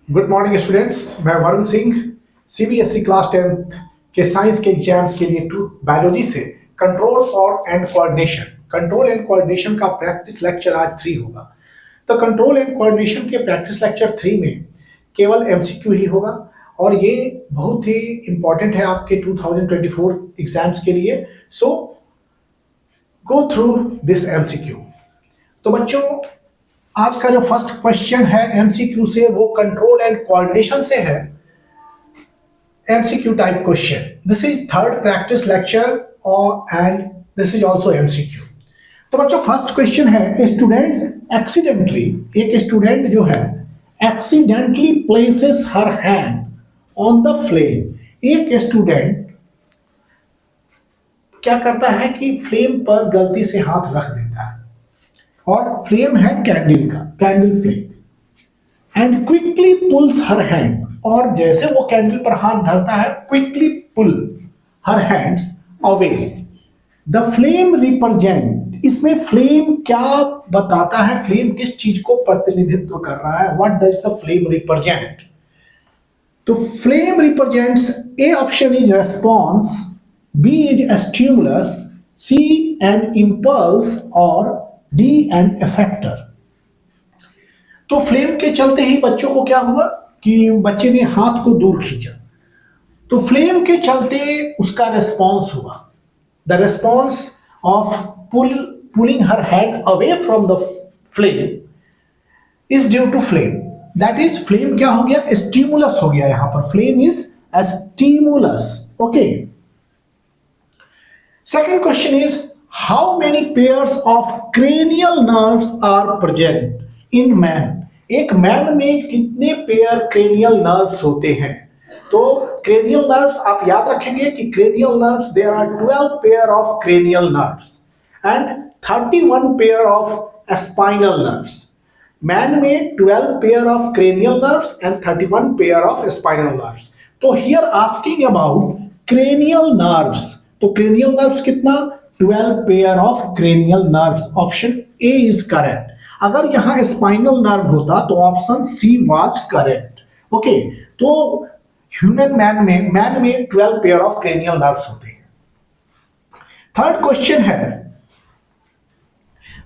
Good morning students, मैं Varun Singh CBSE class 10th के science के एग्जाम्स के लिए बायोलॉजी से कंट्रोल एंड कोऑर्डिनेशन का प्रैक्टिस लेक्चर आज 3 होगा। तो कंट्रोल एंड कोऑर्डिनेशन के प्रैक्टिस लेक्चर 3 में केवल एमसीक्यू ही होगा और ये बहुत ही इंपॉर्टेंट है आपके 2024 एग्जाम्स के लिए। सो गो थ्रू दिस एमसीक्यू। तो बच्चों, आज का जो फर्स्ट क्वेश्चन है एमसीक्यू से वो कंट्रोल एंड कोऑर्डिनेशन से है। MCQ type question, this is third practice lecture और and this is also MCQ. तो बच्चों, फर्स्ट क्वेश्चन है स्टूडेंट्स एक्सीडेंटली, एक स्टूडेंट जो है accidentally places her hand on the flame. एक स्टूडेंट क्या करता है कि फ्लेम पर गलती से हाथ रख देता है और फ्लेम है कैंडल का, candle flame, and quickly pulls her hand, और जैसे वो कैंडल पर हाथ धरता है quickly pull her hands away. The flame represent, इसमें फ्लेम क्या बताता है, फ्लेम किस चीज को प्रतिनिधित्व कर रहा है, what does the flame represent. तो flame represents, A option is response, B is stimulus, C an impulse और डी एंड इफेक्टर। तो फ्लेम के चलते ही बच्चों को क्या हुआ कि बच्चे ने हाथ को दूर खींचा, तो फ्लेम के चलते उसका रेस्पॉन्स हुआ। The response of pulling her hand away from the flame is due to flame. That is, flame क्या हो गया, स्टिमुलस हो गया। यहां पर flame is a stimulus. Okay, second question is how many pairs of cranial nerves are present in man। एक man में कितने पेयर क्रेनियल नर्व्स होते हैं। तो क्रेनियल नर्व्स आप याद रखेंगे कि cranial nerves, there are 12 pair of cranial nerves and 31 pair of spinal nerves. Man में 12 pair of cranial nerves and 31 pair of spinal nerves. तो here asking about cranial nerves, तो क्रेनियल नर्व्स कितना, 12 pair of cranial nerves. Option A is correct. अगर यहां spinal nerve होता तो option C was correct. Okay, तो human man में 12 pair of cranial nerves होते हैं। थर्ड क्वेश्चन है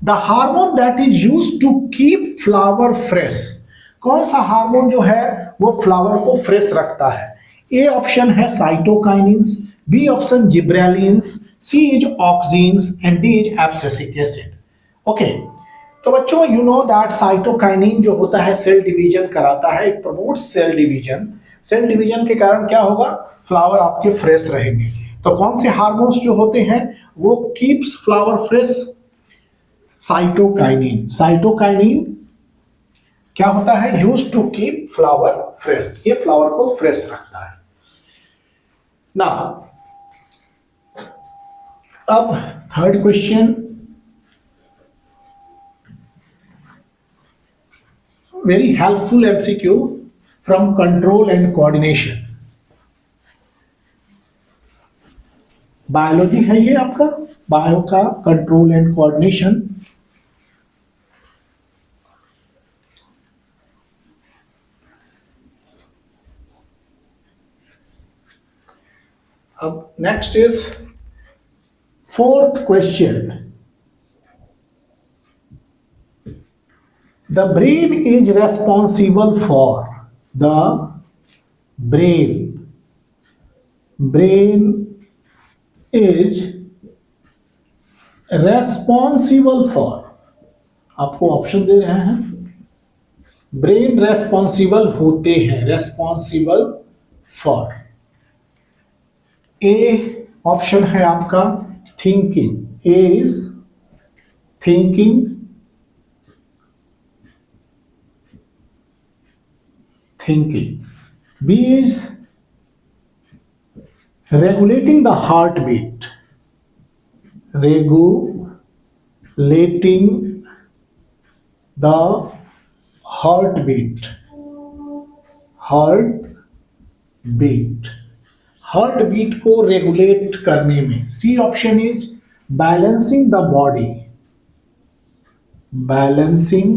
the hormone that is used to keep flower fresh. कौन सा हार्मोन जो है वो फ्लावर को फ्रेश रखता है। ए ऑप्शन है cytokinins, B option gibberellins, C is auxins and D is abscisic acid. Okay, तो बच्चों यू नो दैट साइटोकाइनिन जो होता है सेल डिवीजन कराता है, it promotes cell division. Cell division के कारण क्या होगा, फ्लावर आपके फ्रेश रहेंगे। तो कौन से हार्मोन्स जो होते हैं वो keeps flower fresh, cytokinin. Cytokinin क्या होता है, used to keep flower fresh, ये फ्लावर को फ्रेश रखता है ना। अब third question, very helpful MCQ from control and coordination. Biology है ये आपका, बायो का कंट्रोल एंड कोऑर्डिनेशन। अब next is fourth question. The brain is responsible for, the brain is responsible for, आपको ऑप्शन दे रहे हैं, ब्रेन रेस्पॉन्सिबल होते हैं, रेस्पॉन्सिबल फॉर। ए ऑप्शन है आपका thinking, A is thinking, B is regulating the heartbeat, regulating the heartbeat, heart beat को रेगुलेट करने में। C option is balancing the body, balancing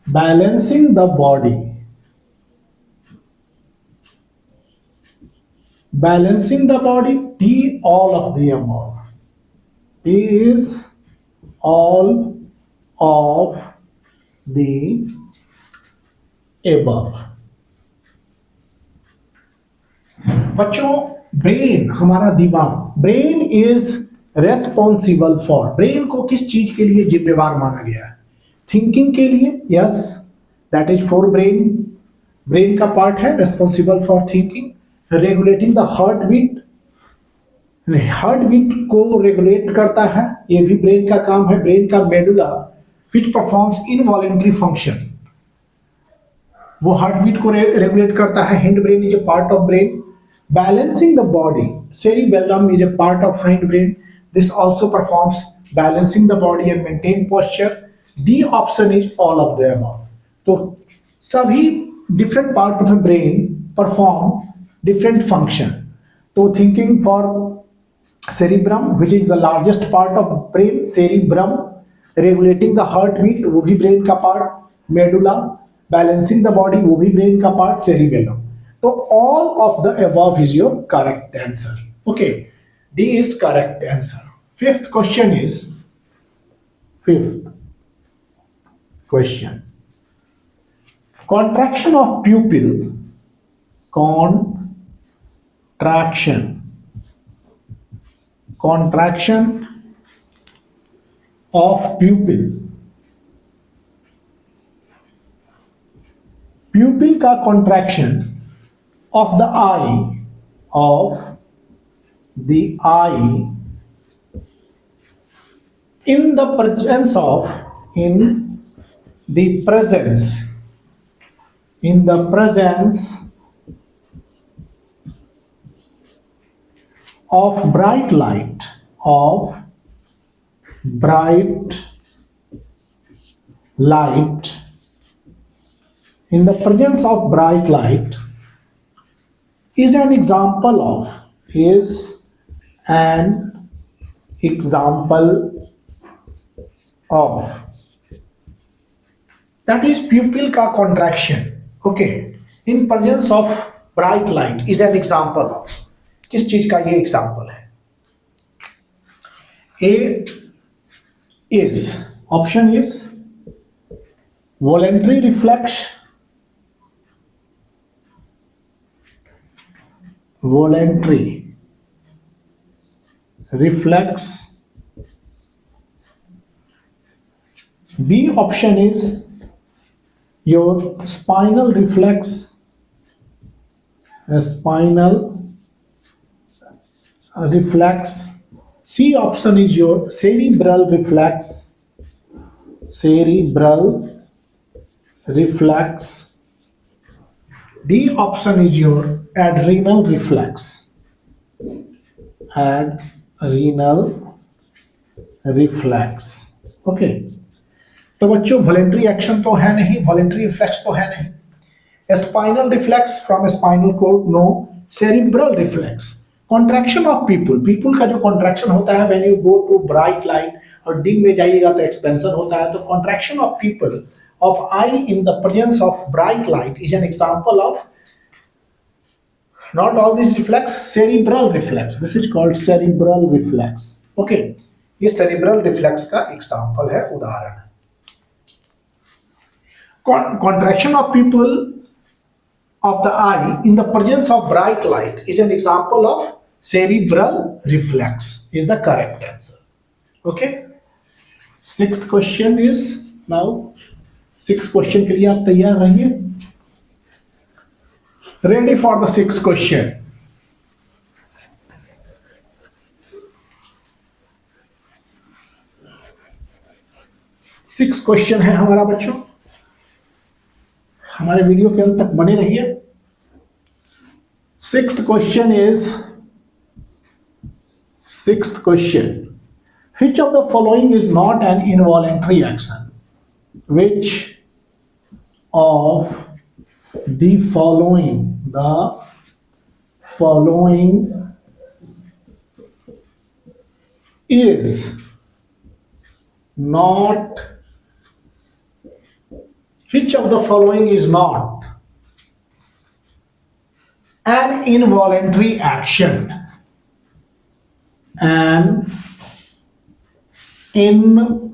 Balancing the body. Balancing the body. D, all of the above. D is all of the above. बच्चों, brain हमारा दिमाग, brain is responsible for, brain को किस चीज के लिए जिम्मेवार माना गया है? थिंकिंग के लिए, yes, that is for brain, brain का पार्ट है, responsible for thinking, regulating the heart beat, heart beat को रेगुलेट करता है, ये भी ब्रेन का काम है, ब्रेन का मेडुला विच परफॉर्म्स इनवॉलेंट्री फंक्शन, वो हार्ट बीट को रेगुलेट करता है, hind brain is a part of brain, balancing the body, cerebellum is a part of hind brain, this also performs balancing the body and maintain posture. D option is all of the above. तो सभी different part of the brain perform different function. तो thinking for cerebrum which is the largest part of brain, cerebrum, regulating the heartbeat वो भी brain का part, medulla, balancing the body वो भी brain का part, cerebellum. So all of the above is your correct answer. Okay, D is correct answer. Fifth question. Contraction of pupil. Contraction of pupil. Pupil का contraction of the eye in the presence of bright light, in the presence of bright light is an example of, that is pupil का contraction. Okay, in presence of bright light is an example of, किस चीज का ये example है? A is, option is voluntary reflex, B option is your spinal reflex, C option is your cerebral reflex, D option is your adrenal reflex, okay. तो बच्चों voluntary action तो है नहीं, वॉलेंट्री रिफ्लेक्स तो है नहीं। Spinal reflex from spinal cord, no. Cerebral reflex, contraction of pupil का जो कॉन्ट्रैक्शन होता है when you go to bright light, और डिम में जाइएगा तो एक्सपेंशन होता है। तो contraction of pupil of eye in the presence of bright light is an example of, not all these reflex, cerebral reflex, this is called cerebral reflex, okay। ये cerebral reflex का example है, उदाहरण है। Contraction of pupil of the eye in the presence of bright light is an example of cerebral reflex, is the correct answer, okay। Sixth question is now, sixth question के लिए आप तैयार रहिए। Ready for the sixth question. Sixth question है हमारा बच्चों, हमारे video के अंत तक बने रहिए। Sixth question is, which of the following is not an involuntary action? Which of the following is not Which of the following is not an involuntary action? An involuntary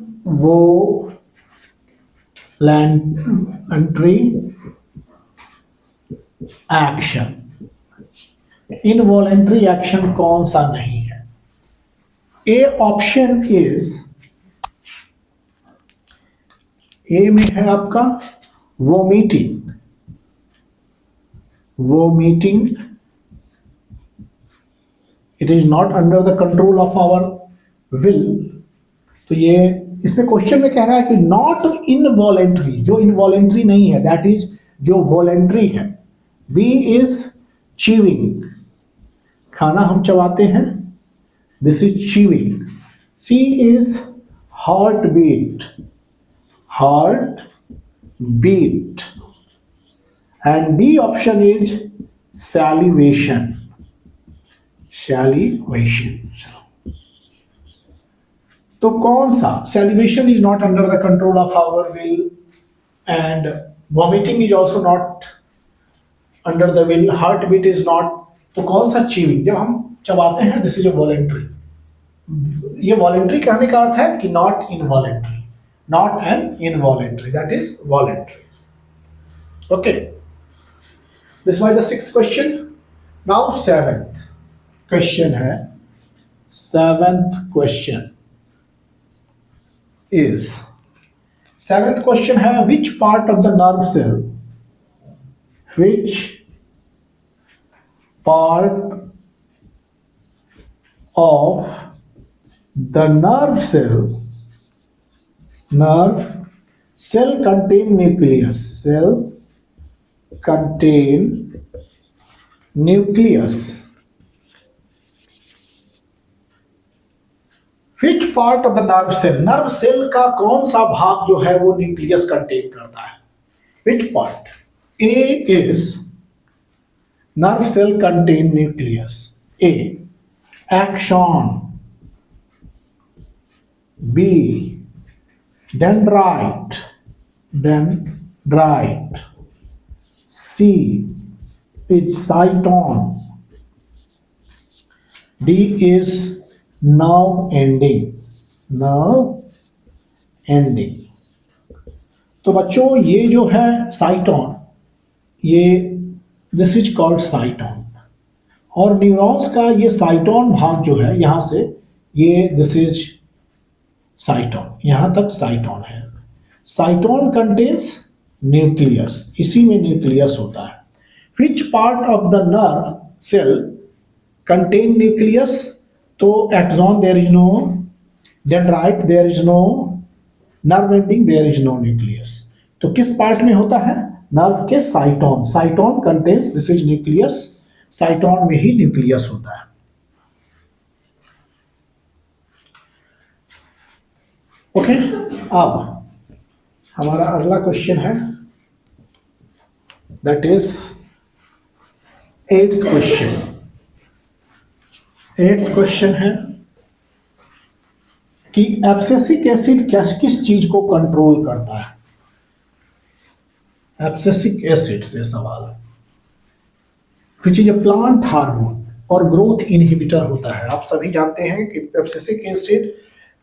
action. Involuntary action कौन सा नहीं है? A option is, ए में है आपका vomiting. Vomiting, it is not under the control of our will. तो ये इसमें क्वेश्चन में कह रहा है कि नॉट इनवॉलेंट्री, जो इनवॉलेंट्री नहीं है, दैट इज जो वॉलेंट्री है. बी इज चीविंग, खाना हम चबाते हैं, this is chewing. C is heart beat, heart beat. And D option is salivation, salivation. तो कौन सा? Salivation is not under the control of our will and vomiting is also not under the will, heart beat is not. तो कौन सा? Chewing. जब हम चबाते हैं, दिस इज अ वॉलेंट्री. ये वॉलेंट्री कहने का अर्थ है कि not involuntary, not an involuntary, that is voluntary. Okay, this was the sixth question. Now seventh question है. Seventh question is, seventh question है which part of the nerve cell, which part of the nerve cell contain nucleus, cell contain nucleus. Which part of the nerve cell, nerve cell का कौन सा भाग जो है वो nucleus contain करता है? Which part? A is nerve cell contain nucleus. A, axon. B, dendrite. Dendrite. C is cyton. D is nerve ending. Nerve ending. तो बच्चों ये जो है साइटोन, ये दिस इज कॉल्ड साइटोन. और न्यूरॉन्स का ये साइटोन भाग जो है, यहां से ये दिस इज साइटोन, यहां तक साइटोन है. साइटोन कंटेन्स न्यूक्लियस, इसी में न्यूक्लियस होता है. Which part of the nerve cell contain nucleus? तो axon there is no, dendrite there is no, nerve ending there is no nucleus. तो किस पार्ट में होता है? नर्व के cyton. Cyton contains, this is nucleus, cyton में ही न्यूक्लियस होता है. ओके, अब हमारा अगला क्वेश्चन है, that is eighth question. Eighth question है कि एब्सिसिक एसिड किस चीज को कंट्रोल करता है? एब्सिसिक एसिड से सवाल है. Which is a plant hormone और ग्रोथ इनहिबिटर होता है. आप सभी जानते हैं कि एब्सिसिक एसिड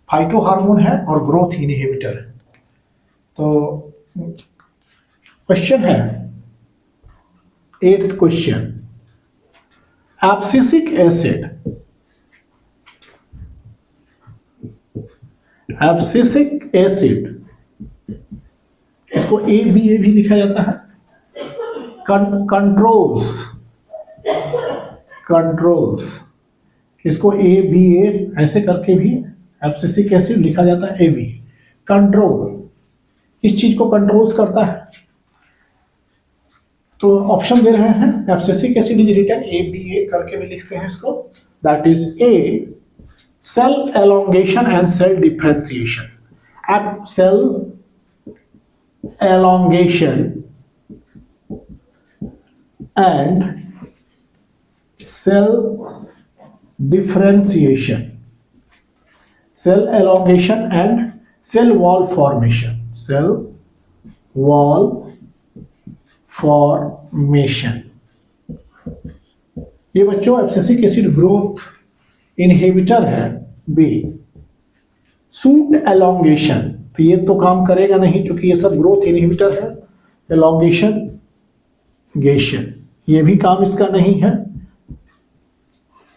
फाइटो हार्मोन है और ग्रोथ इनहिबिटर है. तो क्वेश्चन है, eighth question, abscisic acid, abscisic acid, इसको ए भी लिखा जाता है, कंट्रोल्स, इसको ए ऐसे करके भी एब्सिसिक एसिड लिखा जाता है. ए कंट्रोल, इस चीज को कंट्रोल्स करता है. तो ऑप्शन दे रहे हैं, abscisic acid is written A करके भी लिखते हैं इसको. That is A, cell elongation and cell differentiation. Cell elongation and cell differentiation, cell elongation and cell wall formation, cell wall formation. ये बच्चों एब्सिसिक एसिड ग्रोथ इनहिबिटर है। B, suit elongation, तो ये तो काम करेगा नहीं क्योंकि ये सब ग्रोथ इनहिबिटर है। एलोंगेशन, गेशन, ये भी काम इसका नहीं है।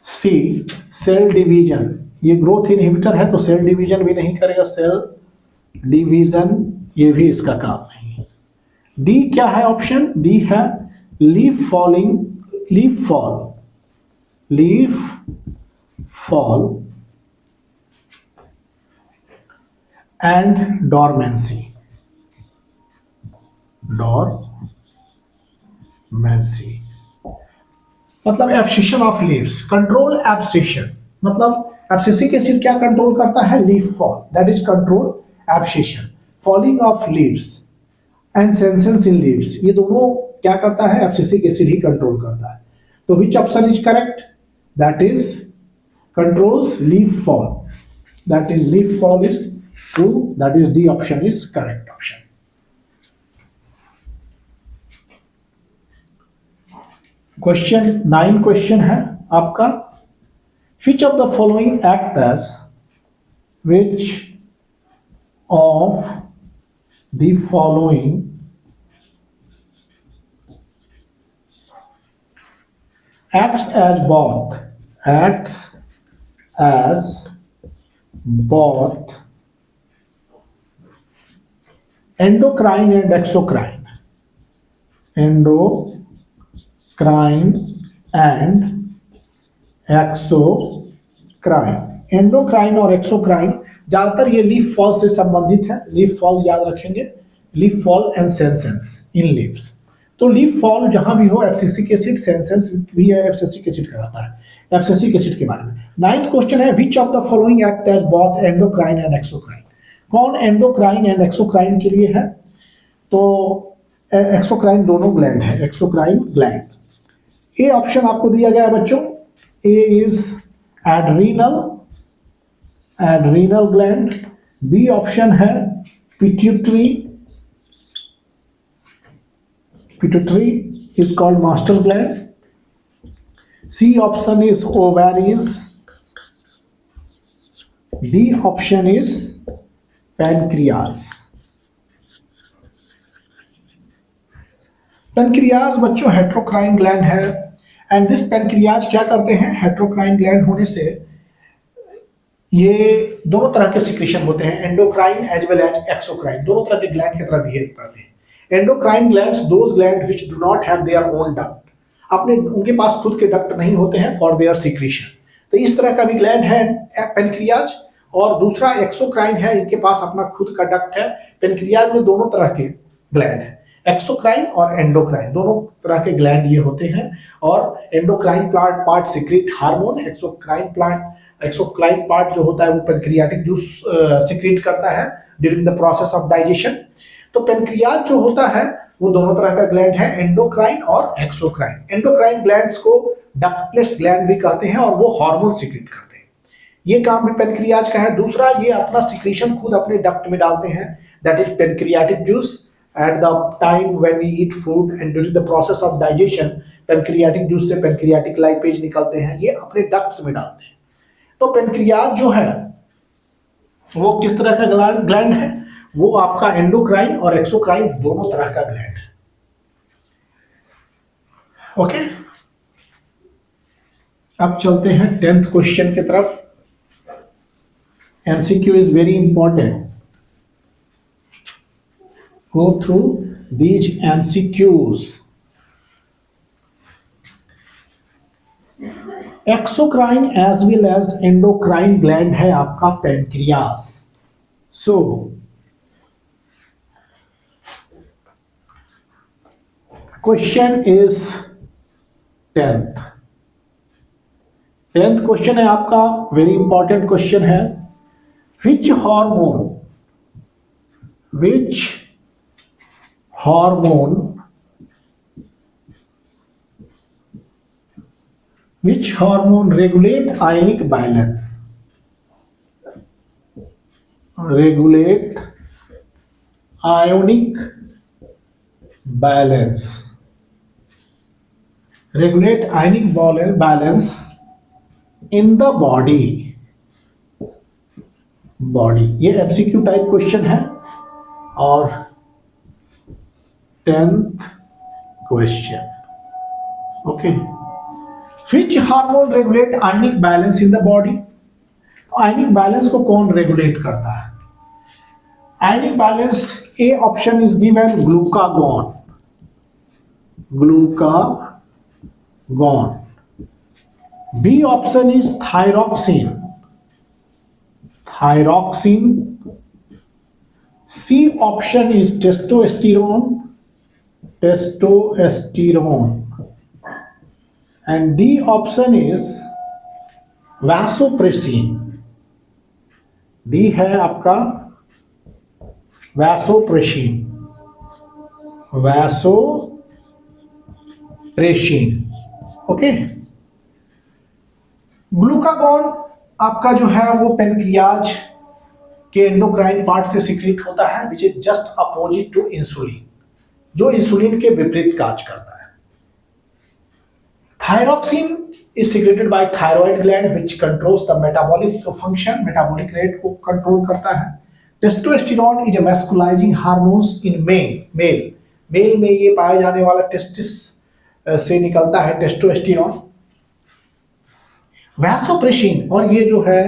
सी, सेल डिवीजन, ये ग्रोथ इनहिबिटर है तो सेल डिवीजन भी नहीं करेगा। सेल डिवीजन, ये भी इसका काम नहीं है। डी क्या है ऑप्शन? डी है leaf falling, leaf fall and dormancy, मतलब abscission of leaves, control abscission, मतलब एब्सिसिक एसिड क्या कंट्रोल करता है? Leaf fall, that is control abscission. Falling of leaves and senescence in leaves, ये दोनों क्या करता है? एब्सिसिक एसिड ही कंट्रोल करता है। तो which option is correct? That is controls leaf fall, that is leaf fall is true, that is D option is correct option. Question 9 question है आपका, which of the following act as, which of the following acts as both endocrine and exocrine, endocrine and exocrine। Endocrine और exocrine ज्यादातर ये leaf fall से संबंधित है। Leaf fall याद रखेंगे, leaf fall and senescence in leaves. तो leaf fall जहां भी हो एब्सिसिक एसिड, सेंसेंस भी एब्सिसिक एसिड कराता है। एब्सिसिक एसिड के बारे में 9th क्वेश्चन है, which of the following act as both endocrine and exocrine. कौन एंडोक्राइन एंड एक्सोक्राइन के लिए है? तो एक्सोक्राइन दोनों ग्लैंड है, एक्सोक्राइन ग्लैंड। ए ऑप्शन आपको दिया गया है बच्चों, A is adrenal gland. B option है pituitary is called master gland. C option is ovaries. D option is pancreas. Pancreas बच्चों हेट्रोक्राइन ग्लैंड है, एंड दिस पेनक्रियाज क्या करते हैं? हेट्रोक्राइन ग्लैंड होने से ये दोनों तरह के सिक्रेशन होते हैं, endocrine as well as exocrine, दोनों तरह के ग्लैंड की तरह बिहेव करते हैं। Endocrine glands, those gland which do not have their own duct, अपने उनके पास खुद के डक्ट नहीं होते हैं फॉर देयर सिक्रीशन। तो इस तरह का भी ग्लैंड है पेनक्रियाज। और दूसरा एक्सोक्राइन है, इनके पास अपना खुद का डक्ट है। पेनक्रियाज में दोनों तरह के ग्लैंड है, एक्सोक्राइन और एंडोक्राइन, दोनों तरह के ग्लैंड ये होते हैं। और endocrine part secrete hormone, exocrine part जो होता है वो पेनक्रियाटिक जूस सिक्रीट करता है during the process of digestion. तो पेनक्रियाज जो होता है वो दोनों तरह का ग्लैंड है, एंडोक्राइन और एक्सोक्राइन। एंडोक्राइन ग्लैंड्स को डक्टलेस ग्लैंड भी कहते हैं और वो हार्मोन सिक्रीट करते हैं। ये काम भी पेनक्रियाज का है। दूसरा, ये अपना सिक्रीशन खुद अपने डक्ट में डालते हैं, that is pancreatic juice. At the time when we eat food and during the process of digestion, pancreatic juice से पेनक्रियाटिक लाइपेज निकलते हैं, ये अपने डक्ट्स में डालते हैं। तो पेनक्रियाज जो है वो किस तरह का ग्लैंड है? वो आपका एंडोक्राइन और एक्सोक्राइन दोनों तरह का ग्लैंड है। ओके, अब चलते हैं 10th क्वेश्चन की तरफ। MCQ is very important, go through these MCQs. Exocrine as well as endocrine gland है आपका pancreas. So question is 10th question है आपका, वेरी इंपॉर्टेंट क्वेश्चन है। Which hormone regulate ionic balance, regulate ionic balance, regulate ionic balance in the body. ये MCQ type question है और 10th question. Okay, which hormone regulate ionic balance in the body? Ionic balance को कौन regulate करता है? आयनिक balance, A option is given glucagon, B option is thyroxine, C option is testosterone, and D option is vasopressin. D है आपका vasopressin, okay. Glucagon आपका जो है वो पेनक्रियाज के एंडोक्राइन पार्ट से सिक्रीट होता है, which is just opposite to insulin, जो इंसुलिन के विपरीत कार्य करता है। Thyroxine is secreted by thyroid gland which controls the metabolic function, metabolic rate को कंट्रोल करता है। Testosterone is a masculinizing hormones in male में ये पाया जाने वाला टेस्टिस से निकलता है टेस्टोस्टेरोन। वैसोप्रेसिन, और ये जो है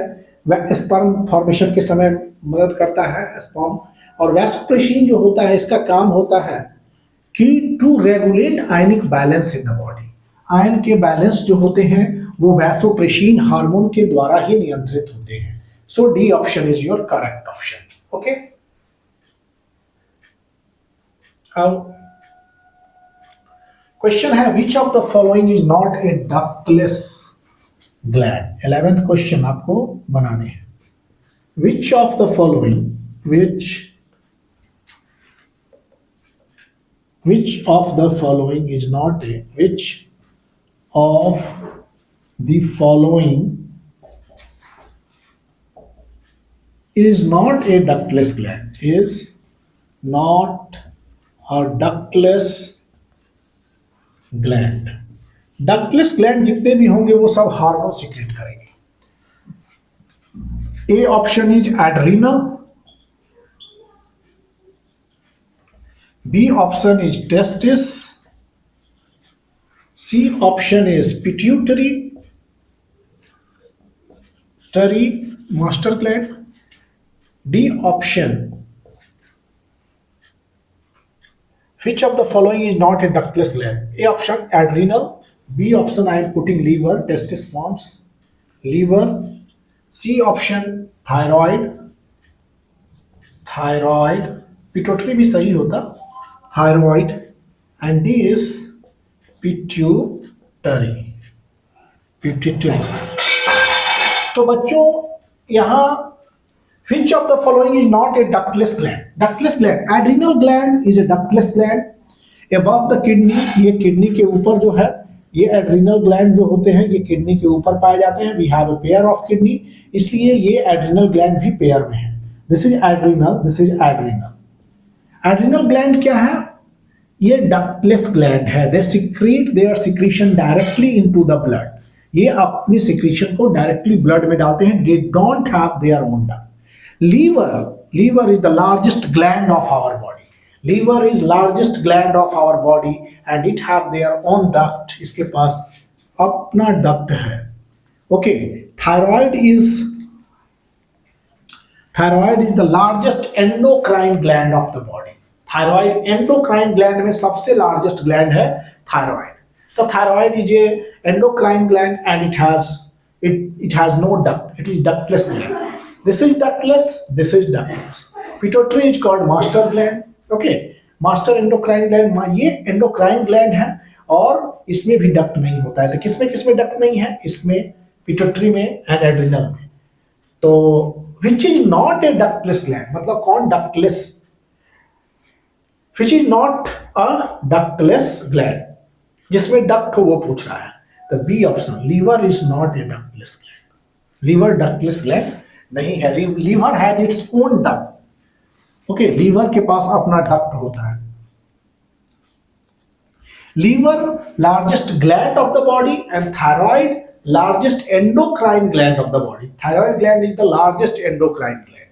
स्पर्म फॉर्मेशन के समय मदद करता है स्पर्म, और वैसोप्रेसिन जो होता है इसका काम होता है कि to regulate ionic balance in the body. Ion के बैलेंस जो होते हैं वो वैसोप्रेसिन हार्मोन के द्वारा ही नियंत्रित होते हैं। So D option is your correct option. Okay, अब क्वेश्चन है which of the following is not a ductless gland. 11th question आपको बनाने हैं। Which of the following which of the following is not a ductless gland, is not a ductless gland। Ductless gland जितने भी होंगे वो सब hormone secrete करेंगे। A option is adrenal, B option is testis, C option is pituitary master gland, D option which of the following is not a ductless gland? A option adrenal, B option I am putting liver, testis forms liver, C option thyroid, pituitary भी सही होता, thyroid, and D is pituitary। तो बच्चों यहाँ which of the following is not a ductless gland? Ductless gland, adrenal gland is a ductless gland above the kidney। ये kidney के ऊपर जो है ये एड्रिनल ग्लैंड जो होते हैं ये किडनी के ऊपर पाए जाते हैं। We have a pair of kidney, इसलिए ये एड्रिनल ग्लैंड भी पेयर में है। This is adrenal, this is adrenal. Adrenal gland क्या है? ये डक्टलेस ग्लैंड है। They secrete their secretion directly into the blood. ये अपनी सीक्रेशन को डायरेक्टली ब्लड में डालते हैं। They don't have their own duct. Liver is the largest gland of our body. Liver is largest gland of our body and it have their own duct. इसके पास अपना duct है। Okay, thyroid is the largest endocrine gland of the body. Thyroid endocrine gland में सबसे largest gland है thyroid. So thyroid is a endocrine gland and it has no duct. It is ductless gland. This is ductless, this is ductless. Pituitary is called master gland. Okay, master endocrine gland, ये endocrine gland है और इसमें भी duct नहीं होता है। तो किसमें duct नहीं है? इसमें pituitary में and adrenal में। तो which is not a ductless gland, मतलब कौन ductless? Which is not a ductless gland, जिसमें duct हो वो पूछ रहा है। तो B option, liver is not a ductless gland. Liver ductless gland नहीं है। Liver has its own duct. Okay, liver के पास अपना डक्ट होता है। liver largest gland of the body, and thyroid largest endocrine gland of the body. Thyroid gland is the largest endocrine gland.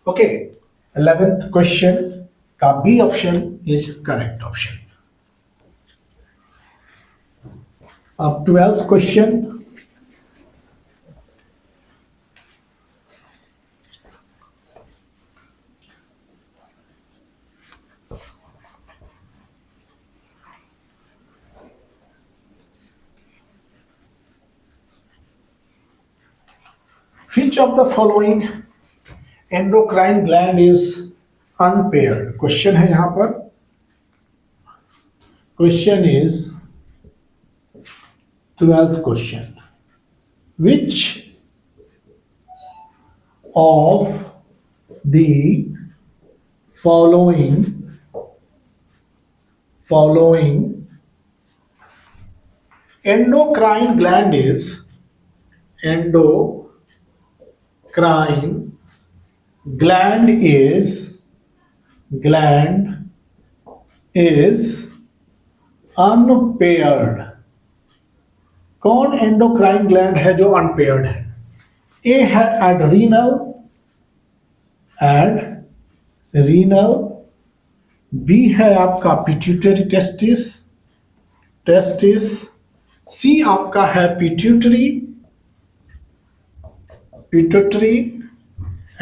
Okay, 11th question का B option is correct option. अब 12th question, which of the following endocrine gland is unpaired? Question है यहां पर, question is 12th question, which of the following endocrine gland is unpaired? कौन endocrine gland है जो unpaired है? ए है adrenal, B है आपका पिट्यूटरी टेस्टिस, सी आपका है pituitary,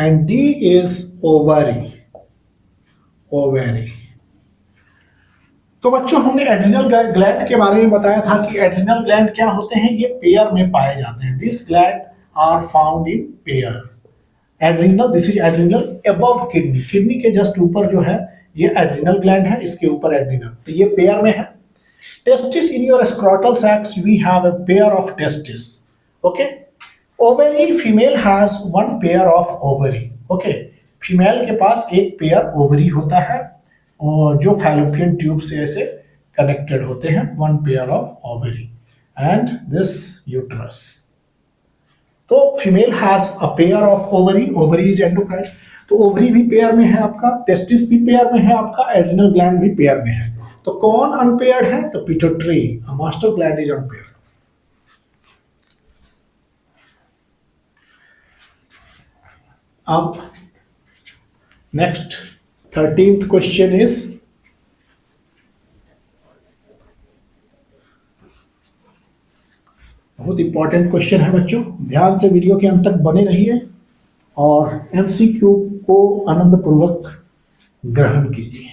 and D is ovary. तो बच्चों हमने एड्रिनल ग्लैंड के बारे में बताया था कि एड्रिनल ग्लैंड क्या होते हैं, ये पेयर में पाए जाते हैं. This gland are found in pair. Adrenal, this is adrenal above kidney के जस्ट ऊपर जो है ये एड्रिनल ग्लैंड है, इसके ऊपर एड्रिनल, तो ये पेयर में है. Testis, in your scrotal sacs we have a pair of testis. Okay. Ovary, female has one pair of ovary. Okay, female के पास एक पेयर ओवरी होता है और जो फैलोपियन ट्यूब से ऐसे कनेक्टेड होते हैं. One pair of ovary and this uterus. तो female has a pair of ovary is endocrine. तो ओवरी भी पेयर में है आपका, टेस्टिस भी पेयर में है आपका, एड्रिनल ग्लैंड भी पेयर में है. तो कौन अनपेयर्ड है? तो pituitary, master gland is unpaired. अब नेक्स्ट 13th क्वेश्चन इज, बहुत इंपॉर्टेंट क्वेश्चन है बच्चों, ध्यान से वीडियो के अंत तक बने रहिए और एमसीक्यू को आनंद पूर्वक ग्रहण कीजिए.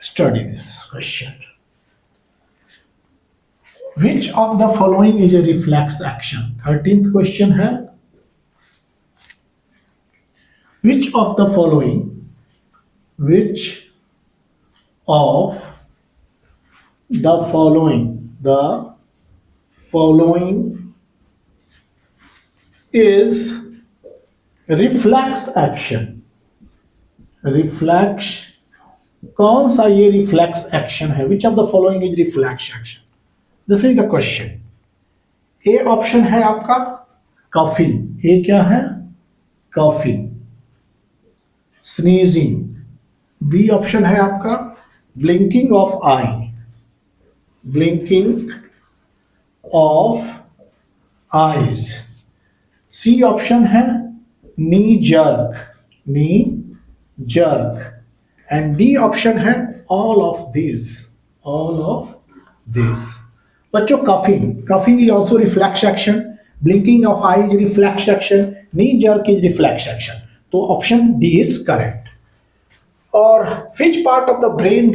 Study this question. Which of the following is a reflex action? 13th question है, which of the following is reflex action? Reflex, कौन सा ये रिफ्लेक्स एक्शन है? Which of the following is reflex action? This is the question. A option है आपका coughing. ए क्या है? Coughing. Sneezing. B option है आपका blinking of eye. Blinking of eyes. C option है knee jerk. And D option है all of this. बच्चों coughing is also reflex action, blinking of eye is reflex action, knee jerk is reflex action. तो option D is correct. और which part of the brain,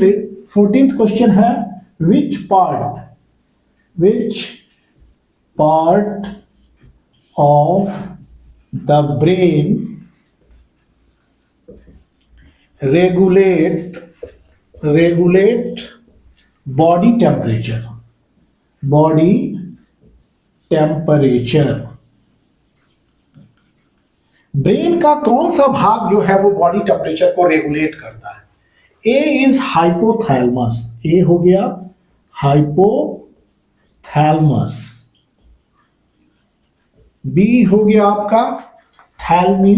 14th question है, which part of the brain regulate body temperature. Brain का कौन सा भाग जो है वो बॉडी टेम्परेचर को रेगुलेट करता है? ए इज हाइपोथैलेमस. ए हो गया हाइपोथैलेमस. बी हो गया आपका थैलमी.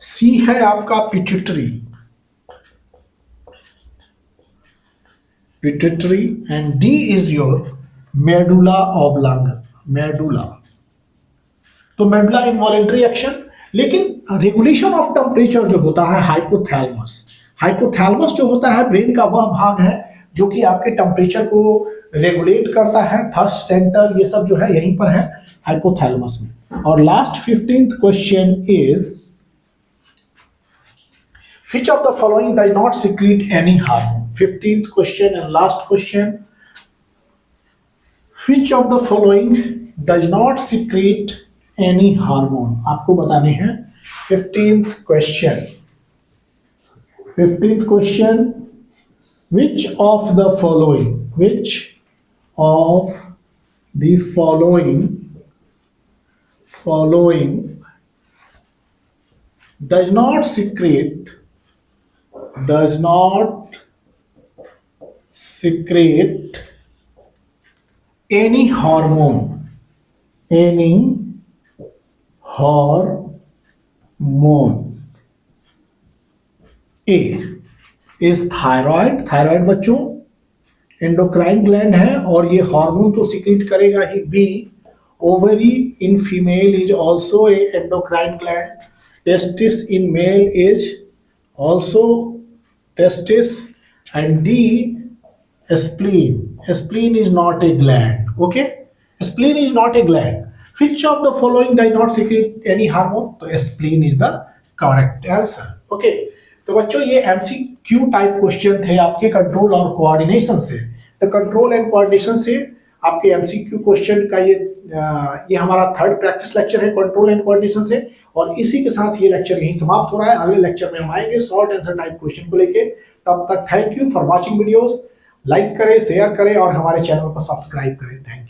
सी है आपका pituitary. pituitary, and D is your medulla oblongata, medulla। तो मेडुला इनवॉलेंट्री एक्शन, लेकिन रेगुलेशन ऑफ टेम्परेचर जो होता है हाइपोथैलेमस, हाइपोथैलेमस जो होता है ब्रेन का वह भाग है जो कि आपके टेम्परेचर को रेगुलेट करता है, थर्स्ट सेंटर ये सब जो है यहीं पर है हाइपोथैलेमस में। और last 15th question is which of the following does not secrete any hormone? 15th question and last question, which of the following does not secrete any hormone? आपको बताने हैं 15th question, 15th question, which of the following, which of the following does not secrete any hormone, any hormone? A is thyroid, thyroid बच्चों endocrine gland है और ये hormone तो secrete करेगा ही। B ovary in female is also a endocrine gland, testis in male is also testis, and D spleen, spleen is not a gland, okay, spleen is not a gland. Which of the following does not secrete any hormone? तो spleen is the correct answer, okay। तो बच्चों ये MCQ type question थे आपके control और coordination से। तो control and coordination से आपके MCQ क्वेश्चन का ये हमारा थर्ड प्रैक्टिस लेक्चर है कंट्रोल एंड कोऑर्डिनेशन से, और इसी के साथ ये लेक्चर यहीं समाप्त हो रहा है। अगले लेक्चर में हम आएंगे शॉर्ट आंसर टाइप क्वेश्चन को लेके। तब तक thank you for watching videos, like करें, शेयर करें और हमारे चैनल को सब्सक्राइब करें। Thank you.